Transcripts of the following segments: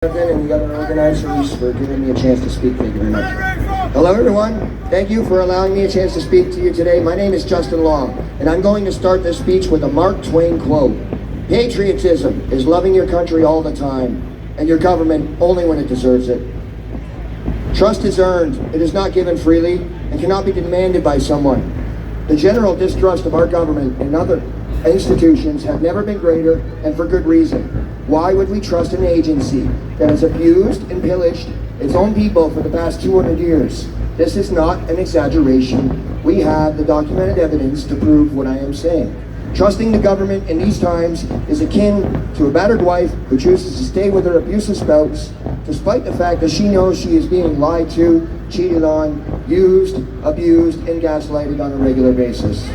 And the other organizers for giving me a chance to speak. Thank you very much. Hello everyone. Thank you for allowing me a chance to speak to you today. My name is Justin Long, and I'm going to start this speech with a Mark Twain quote. Patriotism is loving your country all the time, and your government only when it deserves it. Trust is earned. It is not given freely, and cannot be demanded by someone. The general distrust of our government and other institutions have never been greater, and for good reason. Why would we trust an agency that has abused and pillaged its own people for the past 200 years? This is not an exaggeration. We have the documented evidence to prove what I am saying. Trusting the government in these times is akin to a battered wife who chooses to stay with her abusive spouse, despite the fact that she knows she is being lied to, cheated on, used, abused, and gaslighted on a regular basis.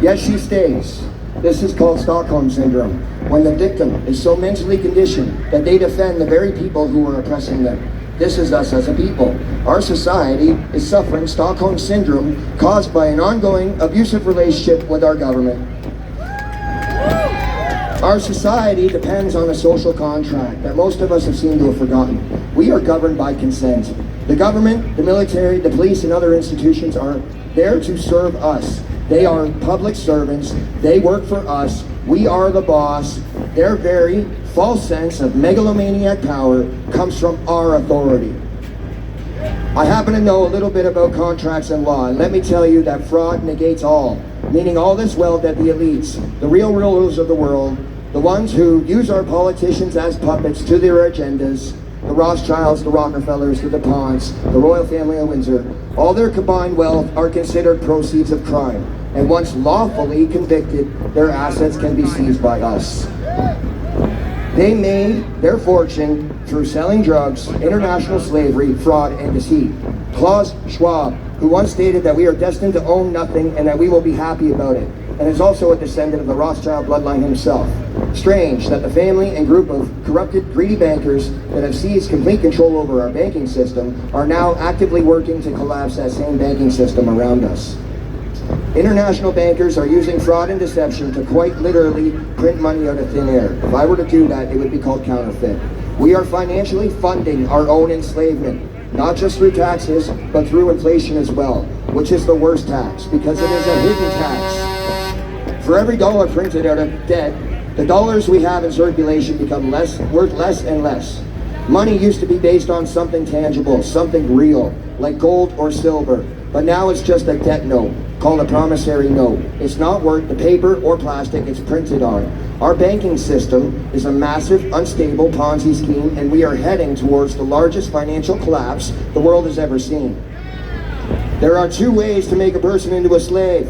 Yet she stays. This is called Stockholm Syndrome, when the victim is so mentally conditioned that they defend the very people who are oppressing them. This is us as a people. Our society is suffering Stockholm Syndrome caused by an ongoing abusive relationship with our government. Our society depends on a social contract that most of us have seemed to have forgotten. We are governed by consent. The government, the military, the police, and other institutions are there to serve us. They are public servants. They work for us. We are the boss. Their very false sense of megalomaniac power comes from our authority. I happen to know a little bit about contracts and law, and let me tell you that fraud negates all, meaning all this wealth that the elites, the real rulers of the world, the ones who use our politicians as puppets to their agendas, the Rothschilds, the Rockefellers, the DuPonts, the royal family of Windsor, all their combined wealth are considered proceeds of crime. And once lawfully convicted, their assets can be seized by us. They made their fortune through selling drugs, international slavery, fraud, and deceit. Klaus Schwab, who once stated that we are destined to own nothing and that we will be happy about it, and is also a descendant of the Rothschild bloodline himself. Strange that the family and group of corrupted, greedy bankers that have seized complete control over our banking system are now actively working to collapse that same banking system around us. International bankers are using fraud and deception to quite literally print money out of thin air. If I were to do that, it would be called counterfeit. We are financially funding our own enslavement, not just through taxes, but through inflation as well, which is the worst tax, because it is a hidden tax. For every dollar printed out of debt, the dollars we have in circulation become worth less and less. Money used to be based on something tangible, something real, like gold or silver, but now it's just a debt note, called a promissory note. It's not worth the paper or plastic it's printed on. Our banking system is a massive, unstable Ponzi scheme, and we are heading towards the largest financial collapse the world has ever seen. There are two ways to make a person into a slave.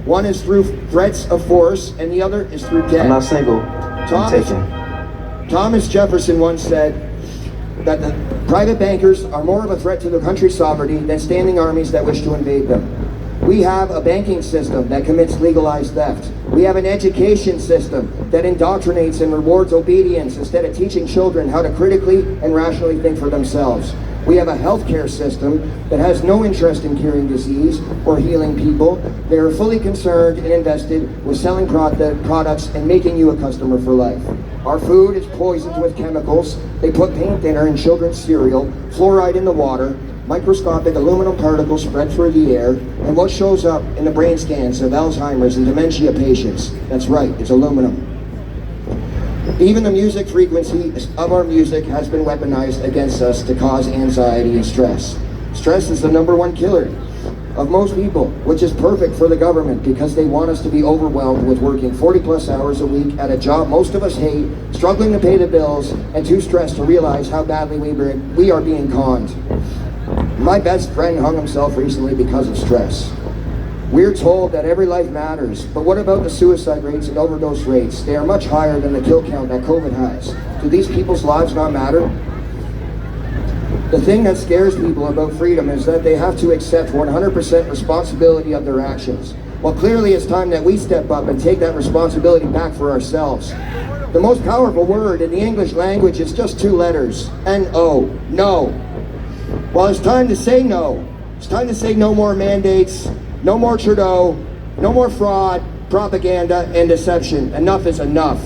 One is through threats of force, and the other is through debt. I'm not single. I'm taken. Thomas Jefferson once said that the private bankers are more of a threat to the country's sovereignty than standing armies that wish to invade them. We have a banking system that commits legalized theft. We have an education system that indoctrinates and rewards obedience instead of teaching children how to critically and rationally think for themselves. We have a healthcare system that has no interest in curing disease or healing people. They are fully concerned and invested with selling products and making you a customer for life. Our food is poisoned with chemicals. They put paint thinner in children's cereal, fluoride in the water, microscopic aluminum particles spread through the air, and what shows up in the brain scans of Alzheimer's and dementia patients, that's right, it's aluminum. Even the music frequency of our music has been weaponized against us to cause anxiety and stress. Stress is the #1 killer of most people, which is perfect for the government because they want us to be overwhelmed with working 40+ hours a week at a job most of us hate, struggling to pay the bills, and too stressed to realize how badly we are being conned. My best friend hung himself recently because of stress. We're told that every life matters, but what about the suicide rates and overdose rates? They are much higher than the kill count that COVID has. Do these people's lives not matter? The thing that scares people about freedom is that they have to accept 100% responsibility of their actions. Well, clearly it's time that we step up and take that responsibility back for ourselves. The most powerful word in the English language is just 2 letters, N-O, no. Well, it's time to say no. It's time to say no more mandates, no more Trudeau, no more fraud, propaganda, and deception. Enough is enough.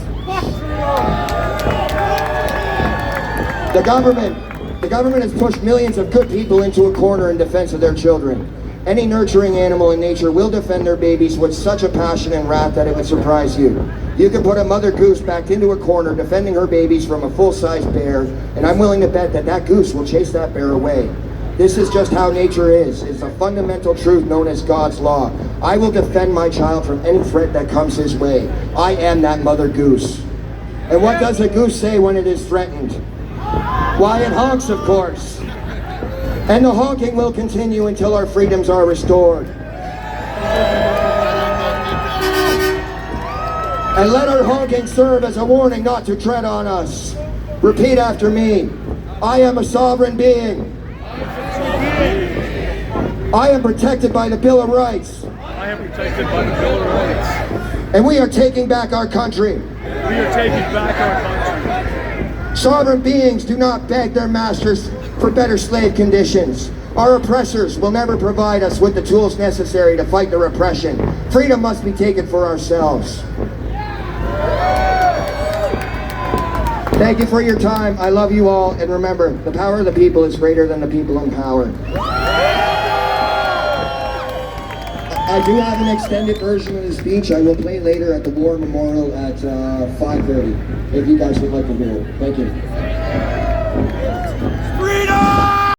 The government has pushed millions of good people into a corner in defense of their children. Any nurturing animal in nature will defend their babies with such a passion and wrath that it would surprise you. You can put a mother goose back into a corner defending her babies from a full-size bear, and I'm willing to bet that that goose will chase that bear away. This is just how nature is. It's a fundamental truth known as God's law. I will defend my child from any threat that comes his way. I am that mother goose. And what does a goose say when it is threatened? Why, it honks, of course. And the honking will continue until our freedoms are restored. And let our honking serve as a warning not to tread on us. Repeat after me. I am a sovereign being. I am protected by the Bill of Rights. I am protected by the Bill of Rights. And we are taking back our country. We are taking back our country. Sovereign beings do not beg their masters for better slave conditions. Our oppressors will never provide us with the tools necessary to fight the repression. Freedom must be taken for ourselves. Thank you for your time. I love you all. And remember, the power of the people is greater than the people in power. I do have an extended version of the speech I will play later at the War Memorial at 5:30, if you guys would like to hear it. Thank you.